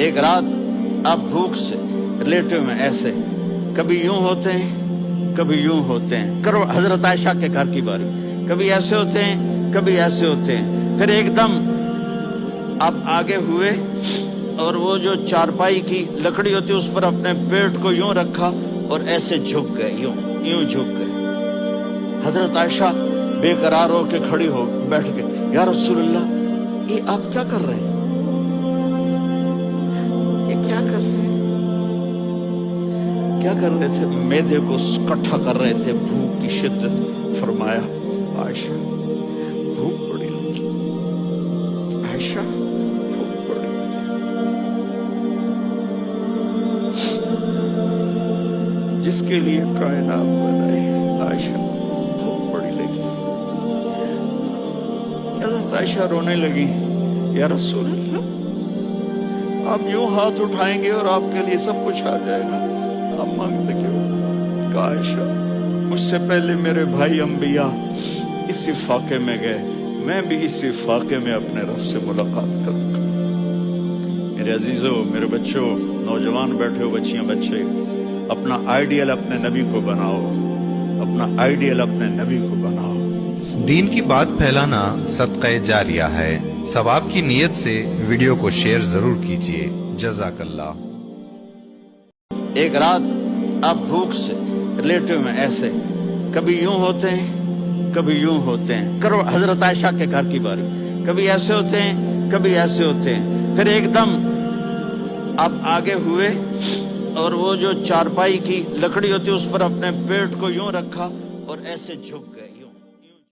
ایک رات آپ بھوک سے لیٹے ہوئے ایسے کبھی یوں ہوتے ہیں کبھی یوں ہوتے ہیں. کرو حضرت عائشہ کے گھر کی باری. کبھی ایسے ہوتے ہیں کبھی ایسے ہوتے ہیں. پھر ایک دم آپ آگے ہوئے اور وہ جو چارپائی کی لکڑی ہوتی اس پر اپنے پیٹ کو یوں رکھا اور ایسے جھک گئے, یوں جھک گئے. حضرت عائشہ بے قرار ہو کے کھڑی ہو بیٹھ گئے. یا رسول اللہ, یہ آپ کیا کر رہے ہیں؟ یہ کیا کر رہے ہیں؟ کیا کر رہے تھے؟ معدے کو اکٹھا کر رہے تھے, بھوک کی شدت. فرمایا عائشہ بھوک بڑی لگی, عائشہ بھوک بڑی لگی. جس کے لیے کائنات بنائی, عائشہ بھوک بڑی لگی. حضرت عائشہ رونے لگی. یا رسول اللہ, آپ یوں ہاتھ اٹھائیں گے اور آپ کے لیے سب کچھ آ جائے گا, آپ مانگتے کیوں؟ کہا عائشہ مجھ سے پہلے میرے بھائی انبیاء اسی فاقے میں گئے, میں بھی اسی فاقے میں اپنے رب سے ملاقات کروں گا. میرے عزیزوں, میرے بچوں, نوجوان بیٹھے ہو, بچیاں بچے, اپنا آئیڈیل اپنے نبی کو بناؤ, اپنا آئیڈیل اپنے نبی کو بناؤ. دین کی بات پھیلانا صدقہ جاریہ ہے. ثواب کی نیت سے ویڈیو کو شیئر ضرور کیجیے. جزاک اللہ. ایک رات آپ بھوک سے لیٹے ہوئے ایسے کبھی یوں ہوتے ہیں کبھی یوں ہوتے ہیں. کرو حضرت عائشہ کے گھر کی باری. کبھی ایسے ہوتے ہیں کبھی ایسے ہوتے ہیں. پھر ایک دم آپ آگے ہوئے اور وہ جو چارپائی کی لکڑی ہوتی اس پر اپنے پیٹ کو یوں رکھا اور ایسے جھک گئے.